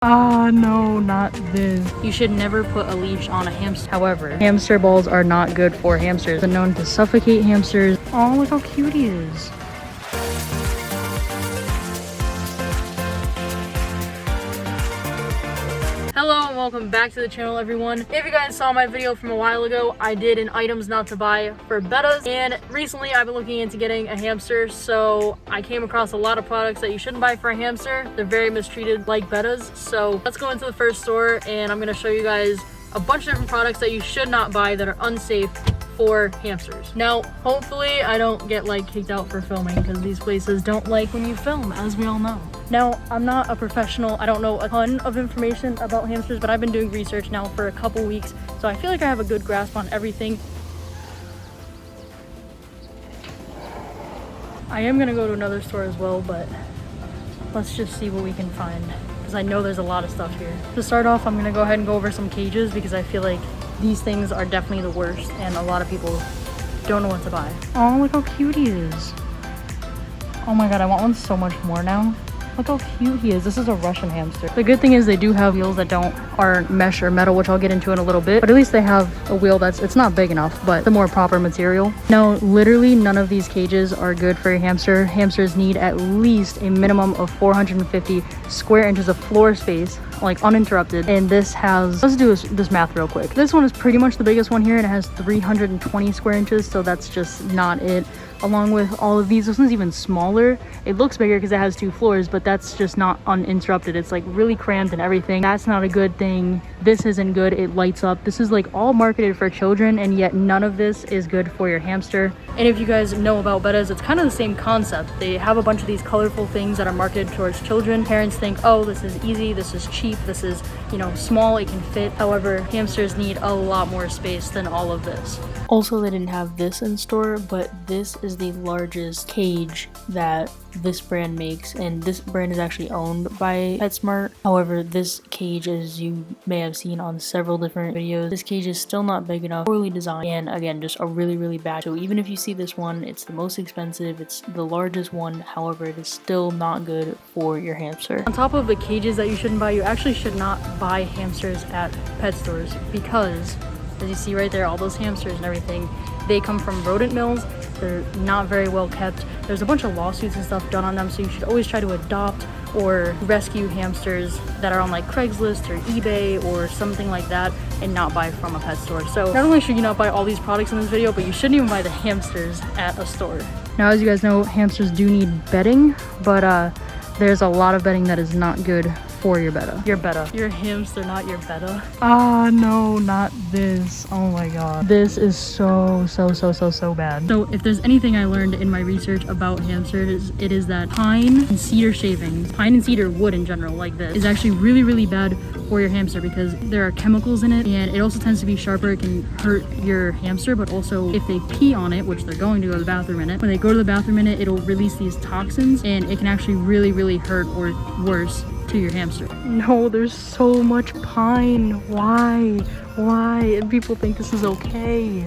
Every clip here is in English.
Ah, no, not this. You should never put a leash on a hamster. However, hamster balls are not good for hamsters. They're known to suffocate hamsters. Oh, look how cute he is. Hello and welcome back to the channel, everyone. If you guys saw my video from a while ago, I did an items not to buy for bettas, and recently I've been looking into getting a hamster, so I came across a lot of products that you shouldn't buy for a hamster. They're very mistreated like bettas. So let's go into the first store and I'm going to show you guys a bunch of different products that you should not buy that are unsafe for hamsters. Now, hopefully I don't get kicked out for filming, because these places don't like when you film, as we all know. Now, I'm not a professional. I don't know a ton of information about hamsters, but I've been doing research now for a couple weeks, so I feel like I have a good grasp on everything. I am gonna go to another store as well, but let's just see what we can find, because I know there's a lot of stuff here. To start off, I'm gonna go ahead and go over some cages, because I feel like these things are definitely the worst and a lot of people don't know what to buy. Oh, look how cute he is. Oh my god, I want one so much more now. Look how cute he is. This is a Russian hamster. The good thing is they do have wheels that aren't mesh or metal, which I'll get into in a little bit, but at least they have a wheel it's not big enough, but the more proper material. Now, literally none of these cages are good for a hamster. Hamsters need at least a minimum of 450 square inches of floor space, uninterrupted, and this has, let's do this math real quick. This one is pretty much the biggest one here, and it has 320 square inches, so that's just not it. Along with all of these, this one's even smaller. It looks bigger because it has 2 floors, but that's just not uninterrupted. It's really cramped and everything. That's not a good thing. This isn't good. It lights up. This is all marketed for children, and yet none of this is good for your hamster. And if you guys know about bettas, it's kind of the same concept. They have a bunch of these colorful things that are marketed towards children. Parents think, oh, this is easy, this is cheap, this is, small, it can fit. However, hamsters need a lot more space than all of this. Also, they didn't have this in store, but this is the largest cage that this brand makes, and this brand is actually owned by PetSmart. However, this cage, as you may have seen on several different videos, this cage is still not big enough, poorly designed, and again, just a really bad. So even if you see this one, it's the most expensive, it's the largest one, however, it is still not good for your hamster. On top of the cages that you shouldn't buy, you actually should not buy hamsters at pet stores, because as you see right there, all those hamsters and everything, they come from rodent mills. They're not very well kept. There's a bunch of lawsuits and stuff done on them, so you should always try to adopt or rescue hamsters that are on Craigslist or eBay or something like that, and not buy from a pet store. So not only should you not buy all these products in this video, but you shouldn't even buy the hamsters at a store. Now, as you guys know, hamsters do need bedding, but there's a lot of bedding that is not good for your betta. Your betta. Your hamster, not your betta. Ah, no, not this. Oh my god. This is so bad. So if there's anything I learned in my research about hamsters, it is that pine and cedar shavings, pine and cedar wood in general, like this, is actually really bad for your hamster, because there are chemicals in it, and it also tends to be sharper. It can hurt your hamster, but also if they pee on it, which they're going to go to the bathroom in it, when they go to the bathroom in it, it'll release these toxins, and it can actually really hurt, or worse, to your hamster. No, there's so much pine. Why? And people think this is okay.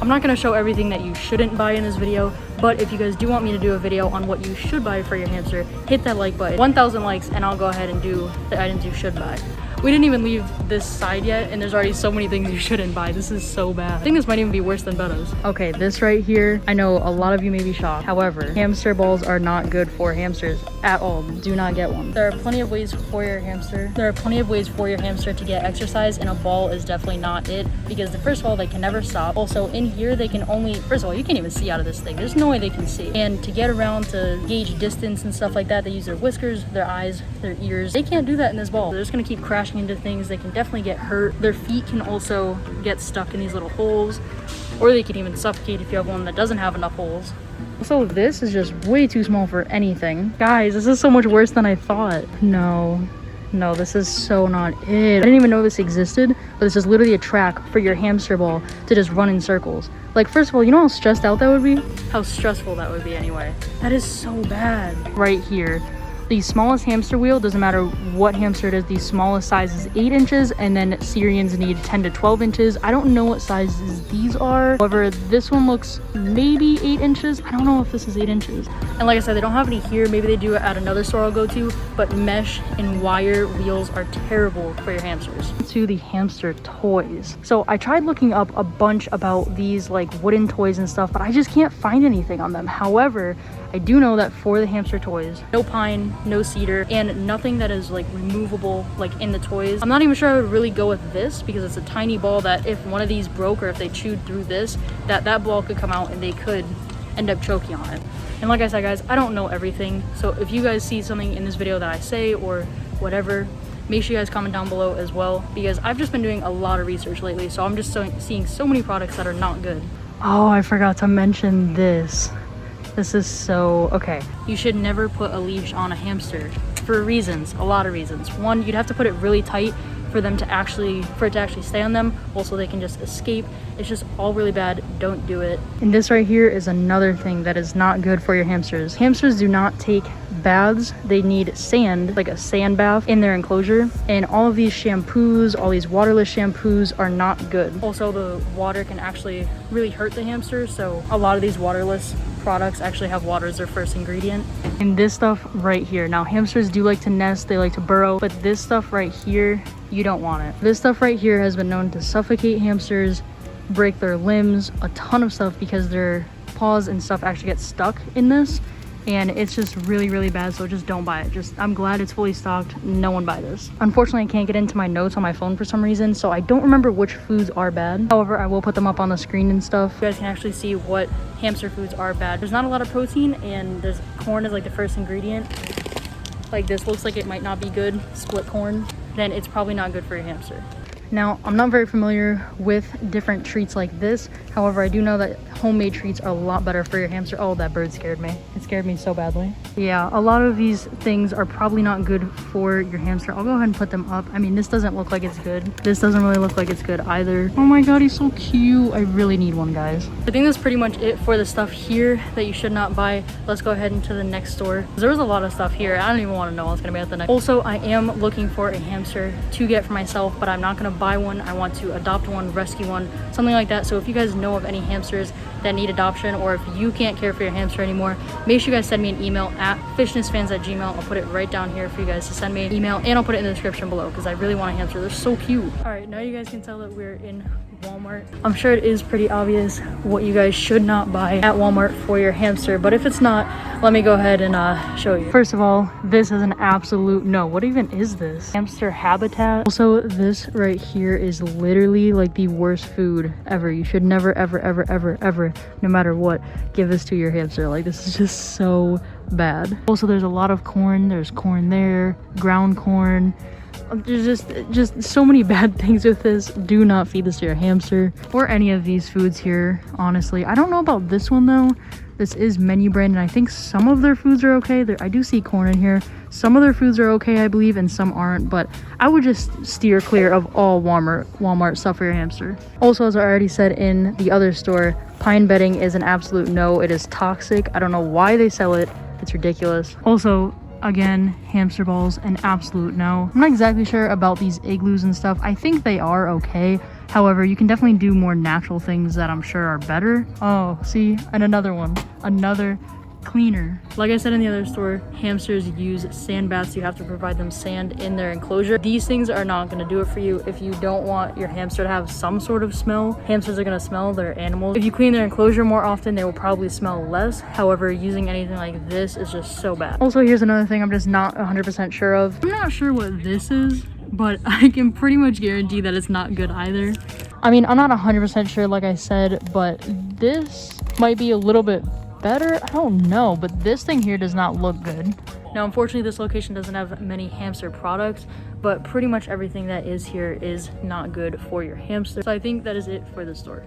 I'm not going to show everything that you shouldn't buy in this video, but if you guys do want me to do a video on what you should buy for your hamster, hit that like button. 1,000 likes and I'll go ahead and do the items you should buy. We didn't even leave this side yet, and there's already so many things you shouldn't buy. This is so bad. I think this might even be worse than bettas. Okay, this right here, I know a lot of you may be shocked. However, hamster balls are not good for hamsters at all. Do not get one. There are plenty of ways for your hamster. To get exercise, and a ball is definitely not it, because first of all, they can never stop. Also, in here, they can only, first of all, you can't even see out of this thing. There's no way they can see. And to get around, to gauge distance and stuff like that, they use their whiskers, their eyes, their ears. They can't do that in this ball. They're just gonna keep crashing into things. They can definitely get hurt. Their feet can also get stuck in these little holes, or they can even suffocate if you have one that doesn't have enough holes. So this is just way too small for anything. Guys, this is so much worse than I thought. No, this is so not it. I didn't even know this existed, but this is literally a track for your hamster ball to just run in circles. First of all, you know how stressed out that would be? How stressful that would be anyway. That is so bad. Right here, The smallest hamster wheel, doesn't matter what hamster it is, the smallest size is 8 inches, and then Syrians need 10 to 12 inches. I don't know what sizes these are. However, this one looks maybe 8 inches. I don't know if this is 8 inches. And like I said, they don't have any here. Maybe they do it at another store I'll go to, but mesh and wire wheels are terrible for your hamsters. To the Hamster Toys. So I tried looking up a bunch about these like wooden toys and stuff, but I just can't find anything on them. However, I do know that for the Hamster Toys, no pine, no cedar, and nothing that is like removable like in the toys. I'm not even sure I would really go with this because it's a tiny ball that if one of these broke or if they chewed through this, that ball could come out and they could end up choking on it. And like I said, guys, I don't know everything. So if you guys see something in this video that I say or whatever, make sure you guys comment down below as well, because I've just been doing a lot of research lately. So I'm just seeing so many products that are not good. Oh, I forgot to mention this. This is so, okay. You should never put a leash on a hamster for reasons, a lot of reasons. One, you'd have to put it really tight for it to actually stay on them. Also, they can just escape. It's just all really bad. Don't do it. And this right here is another thing that is not good for your hamsters. Hamsters do not take baths. They need sand, like a sand bath in their enclosure. And all of these shampoos, all these waterless shampoos are not good. Also, the water can actually really hurt the hamsters. So a lot of these waterless products actually have water as their first ingredient. And this stuff right here. Now, hamsters do like to nest, they like to burrow, but this stuff right here, you don't want it. This stuff right here has been known to suffocate hamsters, break their limbs, a ton of stuff because their paws and stuff actually get stuck in this. And it's just really, really bad, so just don't buy it. I'm glad it's fully stocked. No one buy this. Unfortunately, I can't get into my notes on my phone for some reason, so I don't remember which foods are bad. However, I will put them up on the screen and stuff. You guys can actually see what hamster foods are bad. There's not a lot of protein, and there's corn is like the first ingredient. Like this looks like it might not be good, split corn. Then it's probably not good for your hamster. Now, I'm not very familiar with different treats like this. However, I do know that homemade treats are a lot better for your hamster. Oh, that bird scared me. It scared me so badly. Yeah, a lot of these things are probably not good for your hamster. I'll go ahead and put them up. I mean, this doesn't look like it's good. This doesn't really look like it's good either. Oh my god, he's so cute. I really need one, guys. I think that's pretty much it for the stuff here that you should not buy. Let's go ahead into the next store. There was a lot of stuff here. I don't even want to know what's going to be at the next. Also, I am looking for a hamster to get for myself, but I'm not going to buy one. I want to adopt one, rescue one, something like that. So if you guys know of any hamsters that need adoption, or if you can't care for your hamster anymore, make sure you guys send me an email at fishnessfans@gmail.com. I'll put it right down here for you guys to send me an email, and I'll put it in the description below because I really want a hamster. They're so cute. All right, now you guys can tell that we're in Walmart. I'm sure it is pretty obvious what you guys should not buy at Walmart for your hamster, but if it's not, let me go ahead and show you. First of all, this is an absolute no. What even is this? Hamster habitat. Also, this right here is literally like the worst food ever. You should never, ever, ever, ever, ever, no matter what, give this to your hamster. Like, this is just so bad. Also, there's a lot of corn. There's corn there, ground corn. There's just so many bad things with this. Do not feed this to your hamster or any of these foods here, honestly. I don't know about this one though. This is menu brand, and I think some of their foods are okay. I do see corn in here. Some of their foods are okay, I believe, and some aren't, but I would just steer clear of all Walmart stuff for your hamster. Also, as I already said in the other store, pine bedding is an absolute no. It is toxic. I don't know why they sell it. It's ridiculous. Also, again, hamster balls, an absolute no. I'm not exactly sure about these igloos and stuff. I think they are okay. However, you can definitely do more natural things that I'm sure are better. Oh, see, and another one, another cleaner. Like I said in the other store, hamsters use sand baths. You have to provide them sand in their enclosure. These things are not going to do it for you. If you don't want your hamster to have some sort of smell, hamsters are going to smell. They're animals. If you clean their enclosure more often, they will probably smell less. However, using anything like this is just so bad. Also, here's another thing I'm just not 100% sure of. I'm not sure what this is, but I can pretty much guarantee that it's not good either. I mean, I'm not 100% sure, like I said, but this might be a little bit better. I don't know, but this thing here does not look good. Now, unfortunately, this location doesn't have many hamster products, but pretty much everything that is here is not good for your hamster. So I think that is it for the store.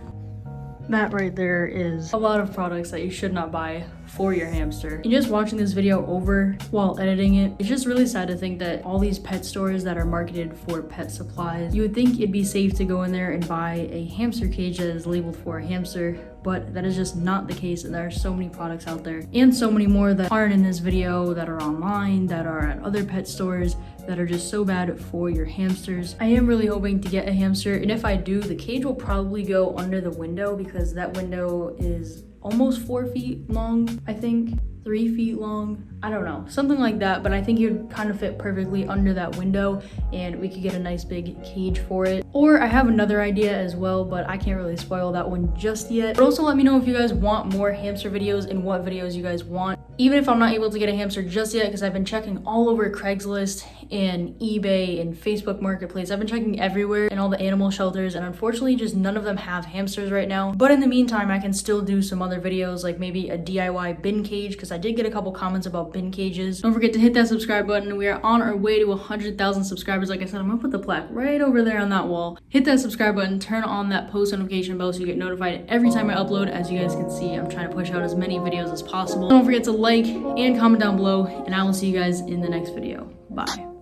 That right there is a lot of products that you should not buy for your hamster. And just watching this video over while editing it, it's just really sad to think that all these pet stores that are marketed for pet supplies, you would think it'd be safe to go in there and buy a hamster cage that is labeled for a hamster, but that is just not the case. And there are so many products out there and so many more that aren't in this video, that are online, that are at other pet stores, that are just so bad for your hamsters. I am really hoping to get a hamster, and if I do, the cage will probably go under the window because that window is almost 4 feet long, I think. 3 feet long, I don't know, something like that, but I think it would kind of fit perfectly under that window and we could get a nice big cage for it. Or I have another idea as well, but I can't really spoil that one just yet. But also let me know if you guys want more hamster videos and what videos you guys want. Even if I'm not able to get a hamster just yet, because I've been checking all over Craigslist and eBay and Facebook Marketplace. I've been checking everywhere and all the animal shelters, and unfortunately just none of them have hamsters right now. But in the meantime, I can still do some other videos, like maybe a DIY bin cage, because I did get a couple comments about bin cages. Don't forget to hit that subscribe button. We are on our way to 100,000 subscribers. Like I said, I'm gonna put the plaque right over there on that wall. Hit that subscribe button, turn on that post notification bell so you get notified every time I upload. As you guys can see, I'm trying to push out as many videos as possible. Don't forget to like and comment down below, and I will see you guys in the next video. Bye.